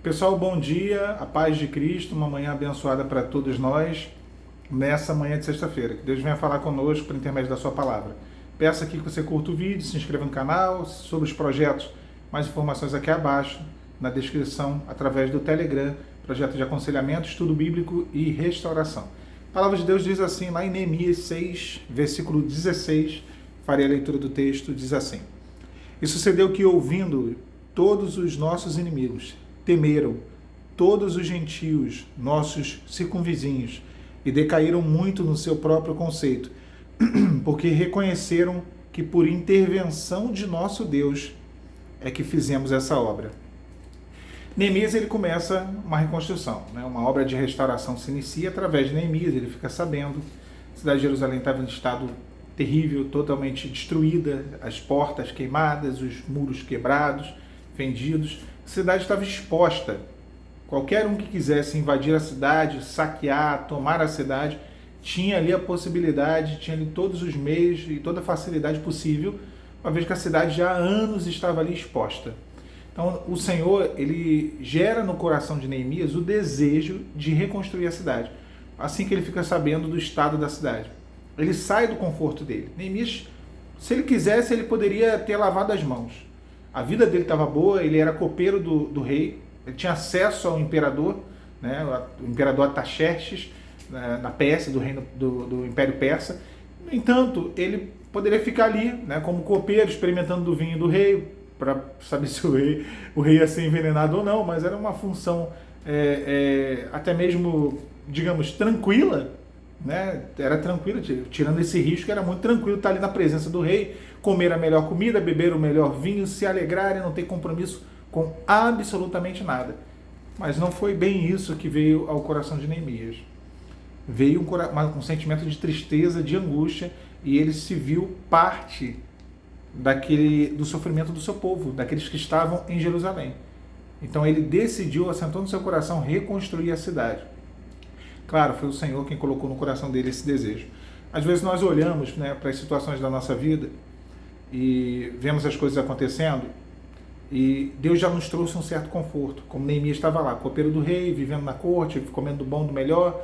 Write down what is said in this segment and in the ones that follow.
Pessoal, bom dia, a paz de Cristo, uma manhã abençoada para todos nós, nessa manhã de sexta-feira. Que Deus venha falar conosco por intermédio da sua palavra. Peço aqui que você curta o vídeo, se inscreva no canal, sobre os projetos, mais informações aqui abaixo, na descrição, através do Telegram, projeto de aconselhamento, estudo bíblico e restauração. A palavra de Deus diz assim, lá em Neemias 6, versículo 16, farei a leitura do texto, diz assim: E sucedeu que, ouvindo todos os nossos inimigos, temeram todos os gentios, nossos circunvizinhos, e decaíram muito no seu próprio conceito, porque reconheceram que por intervenção de nosso Deus é que fizemos essa obra. Neemias, ele começa uma reconstrução, né? Uma obra de restauração se inicia através de Neemias. Ele fica sabendo, a cidade de Jerusalém estava em estado terrível, totalmente destruída, as portas queimadas, os muros quebrados, fendidos. A cidade estava exposta. Qualquer um que quisesse invadir a cidade, saquear, tomar a cidade, tinha ali a possibilidade, tinha ali todos os meios e toda a facilidade possível, uma vez que a cidade já há anos estava ali exposta. Então, o Senhor, ele gera no coração de Neemias o desejo de reconstruir a cidade, assim que ele fica sabendo do estado da cidade. Ele sai do conforto dele. Neemias, se ele quisesse, ele poderia ter lavado as mãos. A vida dele estava boa, ele era copeiro do rei, ele tinha acesso ao imperador, né, o imperador Artaxerxes, na Pérsia, do reino do Império Persa. No entanto, ele poderia ficar ali, né, como copeiro, experimentando do vinho do rei, para saber se o rei ia ser envenenado ou não, mas era uma função até mesmo, digamos, tranquila, né? Era tranquilo, tirando esse risco, era muito tranquilo estar ali na presença do rei, comer a melhor comida, beber o melhor vinho, se alegrar e não ter compromisso com absolutamente nada. Mas não foi bem isso que veio ao coração de Neemias. Veio um sentimento de tristeza, de angústia, e ele se viu parte do sofrimento do seu povo, daqueles que estavam em Jerusalém. Então ele decidiu, assentou no seu coração, reconstruir a cidade. Claro, foi o Senhor quem colocou no coração dele esse desejo. Às vezes nós olhamos, né, para as situações da nossa vida e vemos as coisas acontecendo e Deus já nos trouxe um certo conforto, como Neemias estava lá, copeiro do rei, vivendo na corte, comendo do bom, do melhor.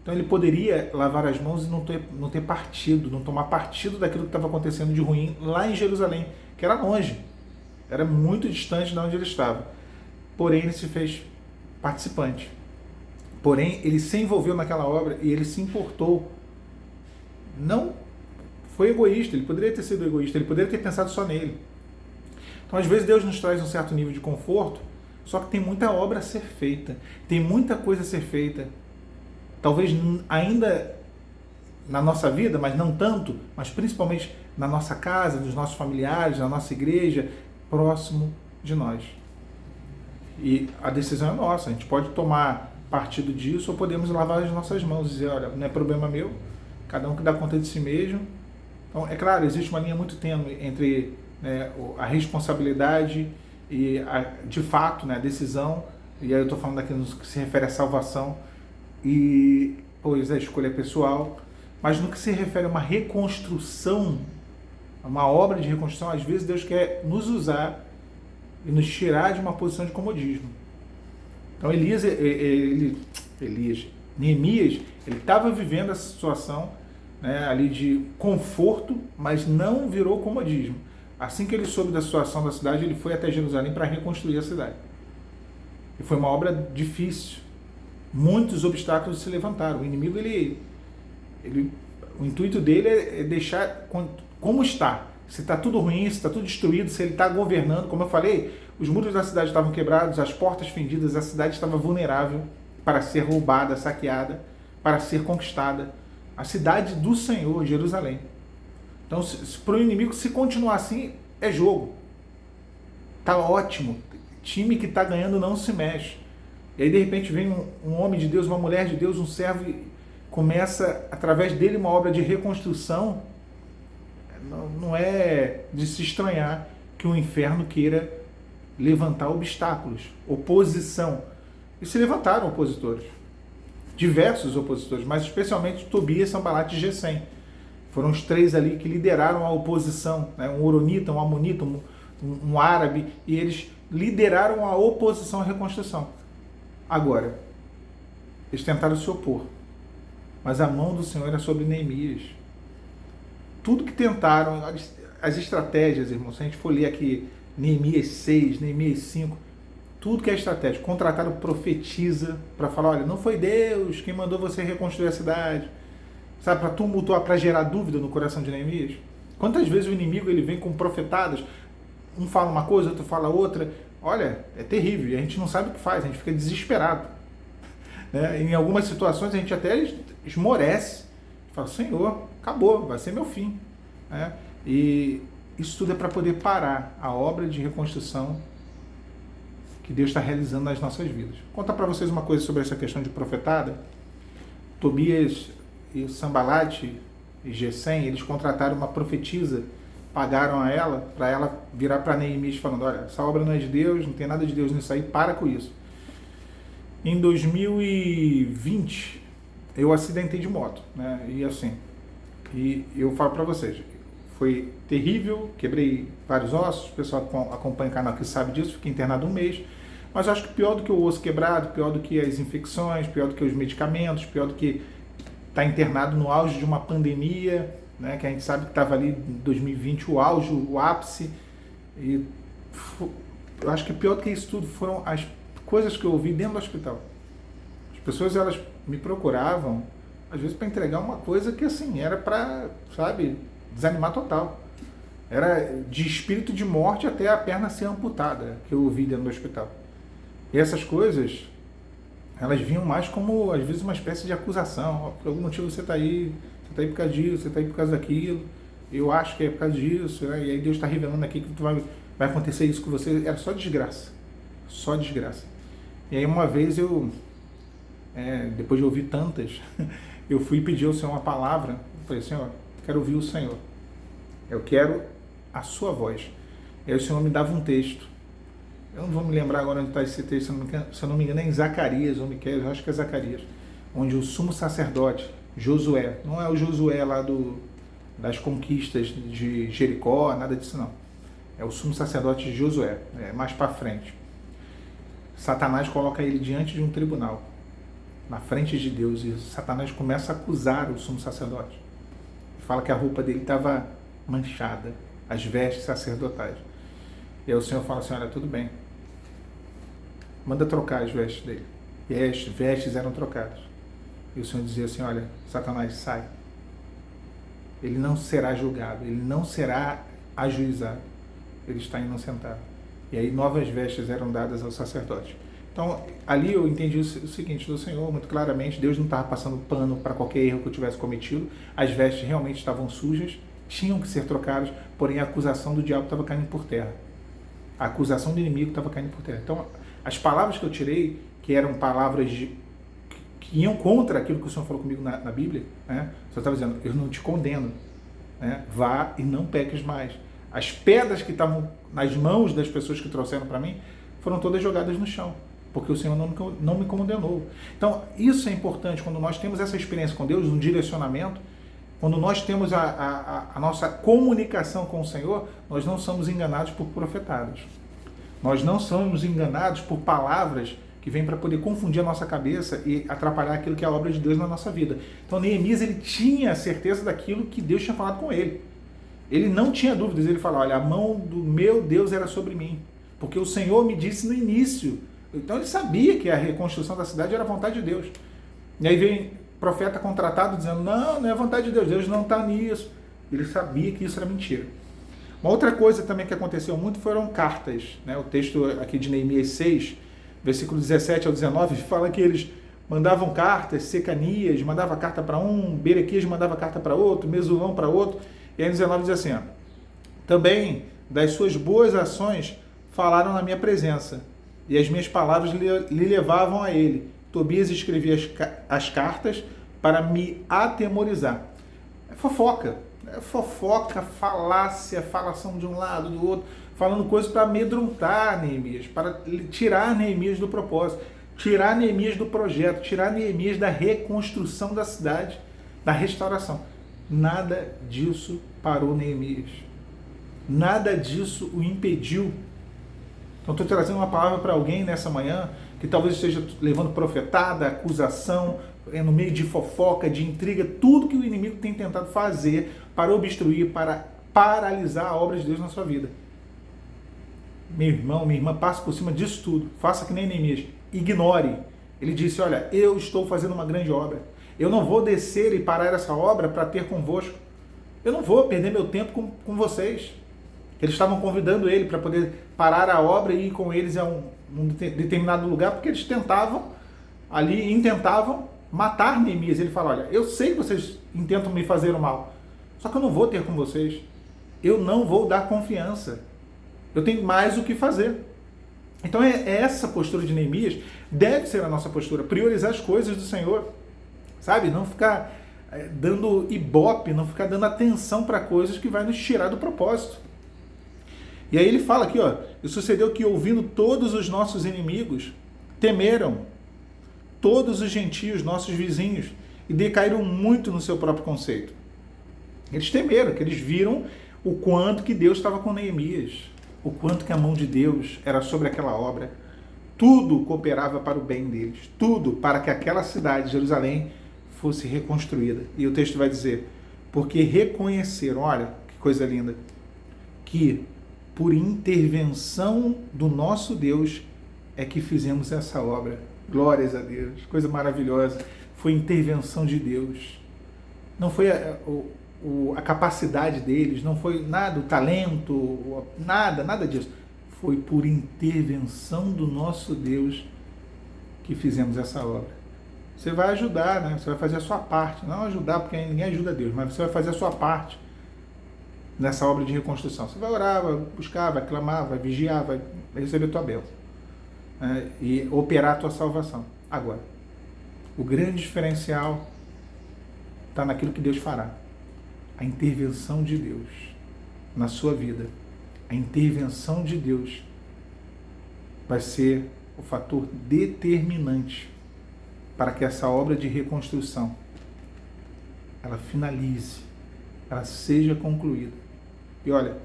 Então ele poderia lavar as mãos e não ter partido, não tomar partido daquilo que estava acontecendo de ruim lá em Jerusalém, que era longe, era muito distante de onde ele estava. Porém, ele se fez participante. Porém, ele se envolveu naquela obra e ele se importou. Não foi egoísta, ele poderia ter sido egoísta, ele poderia ter pensado só nele. Então, às vezes, Deus nos traz um certo nível de conforto, só que tem muita obra a ser feita, tem muita coisa a ser feita. Talvez ainda na nossa vida, mas não tanto, mas principalmente na nossa casa, nos nossos familiares, na nossa igreja, próximo de nós. E a decisão é nossa, a gente pode tomar partido disso ou podemos lavar as nossas mãos e dizer, olha, não é problema meu, cada um que dá conta de si mesmo. Então, é claro, existe uma linha muito tênue entre, né, a responsabilidade e, de fato, né, a decisão, e aí eu estou falando aqui no que se refere à salvação, e pois a escolha é pessoal, mas no que se refere a uma reconstrução, a uma obra de reconstrução, às vezes Deus quer nos usar e nos tirar de uma posição de comodismo. Então Neemias, ele estava vivendo essa situação, né, ali de conforto, mas não virou comodismo. Assim que ele soube da situação da cidade, ele foi até Jerusalém para reconstruir a cidade. E foi uma obra difícil. Muitos obstáculos se levantaram. O inimigo, o intuito dele é deixar como está. Se está tudo ruim, se está tudo destruído, se ele está governando, como eu falei, os muros da cidade estavam quebrados, as portas fendidas, a cidade estava vulnerável para ser roubada, saqueada, para ser conquistada. A cidade do Senhor, Jerusalém. Então, para o inimigo, se continuar assim, é jogo. Está ótimo. Time que está ganhando não se mexe. E aí, de repente, vem um homem de Deus, uma mulher de Deus, um servo, e começa, através dele, uma obra de reconstrução. Não é de se estranhar que o inferno queira levantar obstáculos, oposição. E se levantaram opositores. Diversos opositores, mas especialmente Tobias, Sanbalat e Gesem. Foram os três ali que lideraram a oposição, né? Um Oronita, um Amonita, um árabe, e eles lideraram a oposição à reconstrução. Agora, eles tentaram se opor, mas a mão do Senhor era sobre Neemias. Tudo que tentaram, as estratégias, irmãos, se a gente for ler aqui Neemias 6, Neemias 5, tudo que é estratégia, contrataram profetisa para falar, olha, não foi Deus quem mandou você reconstruir a cidade, sabe, para tumultuar, para gerar dúvida no coração de Neemias. Quantas vezes o inimigo ele vem com profetadas, um fala uma coisa, outro fala outra, olha, é terrível, e a gente não sabe o que faz, a gente fica desesperado. Né? Em algumas situações a gente até esmorece, fala, Senhor, acabou, vai ser meu fim. Né? E isso tudo é para poder parar a obra de reconstrução que Deus está realizando nas nossas vidas. Vou contar para vocês uma coisa sobre essa questão de profetada. Tobias e Sambalate e Gesem, eles contrataram uma profetisa, pagaram a ela, para ela virar para Neemias falando, olha, essa obra não é de Deus, não tem nada de Deus nisso aí, para com isso. Em 2020, eu acidentei de moto, né? E assim, e eu falo para vocês, foi terrível, quebrei vários ossos, o pessoal que acompanha o canal que sabe disso, fiquei internado um mês, mas eu acho que pior do que o osso quebrado, pior do que as infecções, pior do que os medicamentos, pior do que estar internado no auge de uma pandemia, né? Que a gente sabe que estava ali em 2020 o auge, o ápice, e eu acho que pior do que isso tudo foram as coisas que eu ouvi dentro do hospital. As pessoas, elas me procuravam, às vezes, para entregar uma coisa que, assim, era para, sabe, desanimar total. Era de espírito de morte até a perna ser amputada, que eu ouvi dentro do hospital. E essas coisas, elas vinham mais como, às vezes, uma espécie de acusação. Por algum motivo você está aí por causa disso, você está aí por causa daquilo, eu acho que é por causa disso, né? E aí Deus está revelando aqui que vai acontecer isso com você. Era só desgraça. Só desgraça. E aí uma vez eu, depois de ouvir tantas, eu fui pedir ao Senhor uma palavra. Eu falei, Senhor, quero ouvir o Senhor. Eu quero a sua voz. E aí o Senhor me dava um texto. Eu não vou me lembrar agora onde está esse texto, se eu não me engano é em Zacarias, ou Miqueias, eu acho que é Zacarias, onde o sumo sacerdote, Josué, não é o Josué lá das conquistas de Jericó, nada disso não. É o sumo sacerdote Josué, mais para frente. Satanás coloca ele diante de um tribunal, na frente de Deus, e Satanás começa a acusar o sumo sacerdote. Fala que a roupa dele estava manchada, as vestes sacerdotais. E aí o Senhor fala assim, olha, tudo bem, manda trocar as vestes dele. E aí as vestes eram trocadas. E o Senhor dizia assim, olha, Satanás, sai. Ele não será julgado, ele não será ajuizado, ele está inocentado. E aí novas vestes eram dadas ao sacerdote. Então, ali eu entendi o seguinte do Senhor, muito claramente, Deus não estava passando pano para qualquer erro que eu tivesse cometido, as vestes realmente estavam sujas, tinham que ser trocadas, porém a acusação do diabo estava caindo por terra. A acusação do inimigo estava caindo por terra. Então, as palavras que eu tirei, que eram palavras que iam contra aquilo que o Senhor falou comigo na Bíblia, né? O Senhor estava dizendo, eu não te condeno, né? Vá e não peques mais. As pedras que estavam nas mãos das pessoas que trouxeram para mim foram todas jogadas no chão, porque o Senhor não me condenou. Então, isso é importante, quando nós temos essa experiência com Deus, um direcionamento, quando nós temos a nossa comunicação com o Senhor, nós não somos enganados por profetadas. Nós não somos enganados por palavras que vêm para poder confundir a nossa cabeça e atrapalhar aquilo que é a obra de Deus na nossa vida. Então, Neemias, ele tinha certeza daquilo que Deus tinha falado com ele. Ele não tinha dúvidas, ele falou, olha, a mão do meu Deus era sobre mim, porque o Senhor me disse no início. Então ele sabia que a reconstrução da cidade era a vontade de Deus. E aí vem profeta contratado dizendo, não é a vontade de Deus, Deus não está nisso. Ele sabia que isso era mentira. Uma outra coisa também que aconteceu muito foram cartas. Né? O texto aqui de Neemias 6, versículo 17 ao 19, fala que eles mandavam cartas, Secanias mandava carta para um, Berequias mandava carta para outro, Mesulão para outro. E aí no 19 diz assim, ó, também das suas boas ações falaram na minha presença, e as minhas palavras lhe levavam a ele. Tobias escrevia as cartas para me atemorizar. É fofoca, falácia, falação de um lado, do outro, falando coisas para amedrontar Neemias, para tirar Neemias do propósito, tirar Neemias do projeto, tirar Neemias da reconstrução da cidade, da restauração. Nada disso parou Neemias. Nada disso o impediu. Então estou trazendo uma palavra para alguém nessa manhã que talvez esteja levando profetada, acusação, no meio de fofoca, de intriga, tudo que o inimigo tem tentado fazer para obstruir, para paralisar a obra de Deus na sua vida. Meu irmão, minha irmã, passe por cima disso tudo. Faça que nem Neemias. Ignore. Ele disse, olha, eu estou fazendo uma grande obra. Eu não vou descer e parar essa obra para ter convosco. Eu não vou perder meu tempo com vocês. Eles estavam convidando ele para poder parar a obra e ir com eles a um determinado lugar, porque eles intentavam matar Neemias. Ele fala, olha, eu sei que vocês intentam me fazer o mal, só que eu não vou ter com vocês. Eu não vou dar confiança. Eu tenho mais o que fazer. Então essa postura de Neemias deve ser a nossa postura, priorizar as coisas do Senhor, sabe? Não ficar dando ibope, não ficar dando atenção para coisas que vai nos tirar do propósito. E aí ele fala aqui, ó, e sucedeu que ouvindo todos os nossos inimigos, temeram todos os gentios, nossos vizinhos, e decaíram muito no seu próprio conceito. Eles temeram, que eles viram o quanto que Deus estava com Neemias, o quanto que a mão de Deus era sobre aquela obra. Tudo cooperava para o bem deles, tudo para que aquela cidade, Jerusalém, fosse reconstruída. E o texto vai dizer, porque reconheceram, olha que coisa linda, que por intervenção do nosso Deus é que fizemos essa obra. Glórias a Deus, coisa maravilhosa. Foi intervenção de Deus. Não foi a capacidade deles, não foi nada, o talento, nada disso. Foi por intervenção do nosso Deus que fizemos essa obra. Você vai ajudar, né? Você vai fazer a sua parte. Não ajudar, porque ninguém ajuda a Deus, mas você vai fazer a sua parte nessa obra de reconstrução. Você vai orar, vai buscar, vai clamar, vai vigiar, vai receber a tua bênção, né? E operar a tua salvação. Agora, o grande diferencial está naquilo que Deus fará. A intervenção de Deus na sua vida. A intervenção de Deus vai ser o fator determinante para que essa obra de reconstrução ela finalize, ela seja concluída. E olha,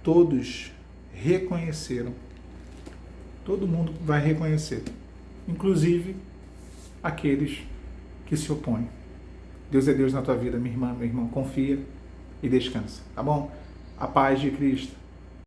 todos reconheceram, todo mundo vai reconhecer, inclusive aqueles que se opõem. Deus é Deus na tua vida, minha irmã, meu irmão, confia e descansa, tá bom? A paz de Cristo